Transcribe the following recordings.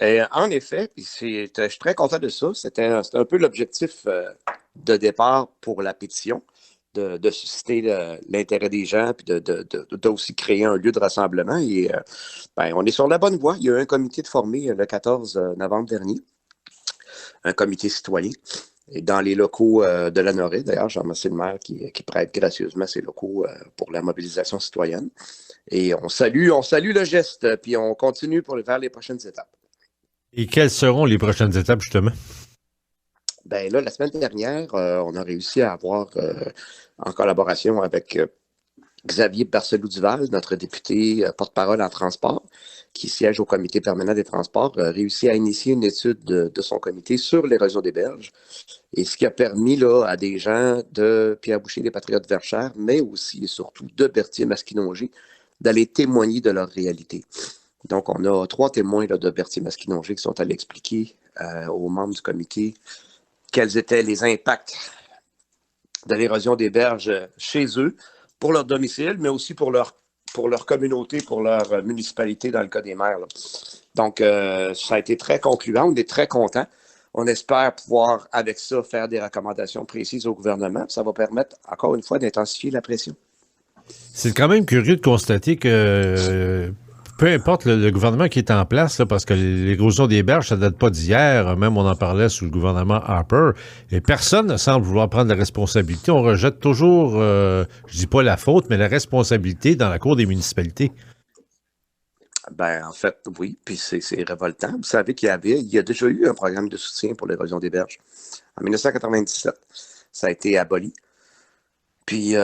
En effet, puis je suis très content de ça. C'était un peu l'objectif de départ pour la pétition, de susciter l'intérêt des gens, puis aussi créer un lieu de rassemblement. Et ben, on est sur la bonne voie. Il y a eu un comité de formé le 14 novembre dernier, un comité citoyen. Et dans les locaux de la Norée, d'ailleurs, j'ai remercié le maire qui prête gracieusement ses locaux pour la mobilisation citoyenne. Et on salue le geste, puis on continue vers les prochaines étapes. Et quelles seront les prochaines étapes, justement? Ben là, la semaine dernière, on a réussi à avoir, en collaboration avec Xavier Barcelou-Duval, notre député porte-parole en transport, qui siège au comité permanent des transports, réussi à initier une étude de son comité sur l'érosion des berges. Et ce qui a permis là, à des gens de Pierre Boucher des Patriotes Verchères, mais aussi et surtout de Berthier-Masquinongé, d'aller témoigner de leur réalité. Donc, on a 3 témoins là, de Berthier-Masquinongé qui sont allés expliquer aux membres du comité quels étaient les impacts de l'érosion des berges chez eux, pour leur domicile, mais aussi pour leur communauté, pour leur municipalité dans le cas des maires. Là. Donc, ça a été très concluant. On est très contents. On espère pouvoir, avec ça, faire des recommandations précises au gouvernement. Ça va permettre, encore une fois, d'intensifier la pression. C'est quand même curieux de constater que peu importe le gouvernement qui est en place, là, parce que l'érosion des berges, ça date pas d'hier, même on en parlait sous le gouvernement Harper, et personne ne semble vouloir prendre la responsabilité. On rejette toujours, je dis pas la faute, mais la responsabilité dans la cour des municipalités. Ben, en fait, oui, puis c'est révoltant. Vous savez il y a déjà eu un programme de soutien pour l'érosion des berges en 1997. Ça a été aboli. Puis,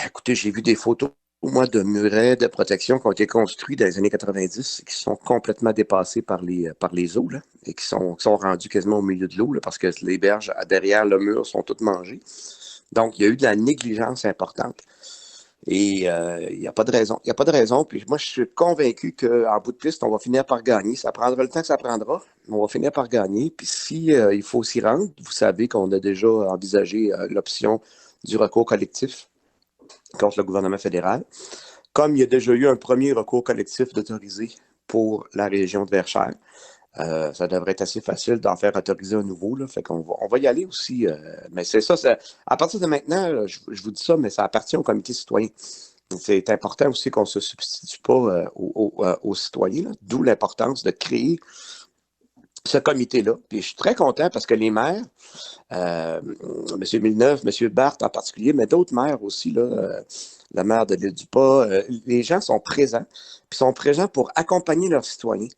écoutez, j'ai vu des photos, moi, de murets de protection qui ont été construits dans les années 90 et qui sont complètement dépassés par les eaux, là, et qui sont rendus quasiment au milieu de l'eau, là, parce que les berges derrière le mur sont toutes mangées. Donc, il y a eu de la négligence importante. Et il n'y a pas de raison. Il n'y a pas de raison. Puis moi, je suis convaincu qu'en bout de piste, on va finir par gagner. Ça prendra le temps que ça prendra, mais on va finir par gagner. Puis si il faut s'y rendre, vous savez qu'on a déjà envisagé l'option du recours collectif contre le gouvernement fédéral. Comme il y a déjà eu un premier recours collectif d'autorisé pour la région de Verchères, ça devrait être assez facile d'en faire autoriser un nouveau. Là, fait qu'on va y aller aussi. Mais c'est ça, à partir de maintenant, là, je vous dis ça, mais ça appartient au comité citoyen. C'est important aussi qu'on ne se substitue pas aux citoyens, d'où l'importance de créer ce comité-là. Puis je suis très content parce que les maires, M. Villeneuve, M. Barthes en particulier, mais d'autres maires aussi, là, la maire de l'île du Pas, les gens sont présents, puis sont présents pour accompagner leurs citoyens.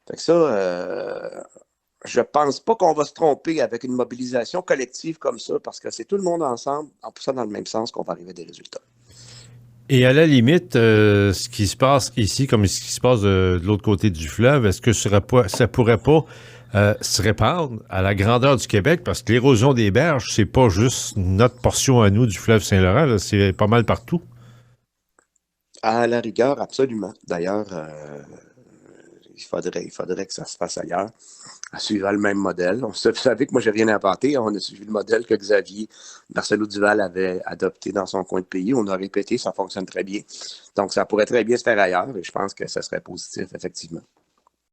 Fait que ça, je pense pas qu'on va se tromper avec une mobilisation collective comme ça, parce que c'est tout le monde ensemble, en poussant dans le même sens, qu'on va arriver à des résultats. Et à la limite, ce qui se passe ici, comme ce qui se passe de l'autre côté du fleuve, est-ce que ça pourrait pas se répandre à la grandeur du Québec? Parce que l'érosion des berges, c'est pas juste notre portion à nous du fleuve Saint-Laurent, là, c'est pas mal partout. À la rigueur, absolument. D'ailleurs, il faudrait que ça se fasse ailleurs, en suivant le même modèle. Vous savez que moi, j'ai rien inventé. On a suivi le modèle que Xavier Marcelo Duval avait adopté dans son coin de pays. On a répété, ça fonctionne très bien. Donc, ça pourrait très bien se faire ailleurs et je pense que ça serait positif, effectivement.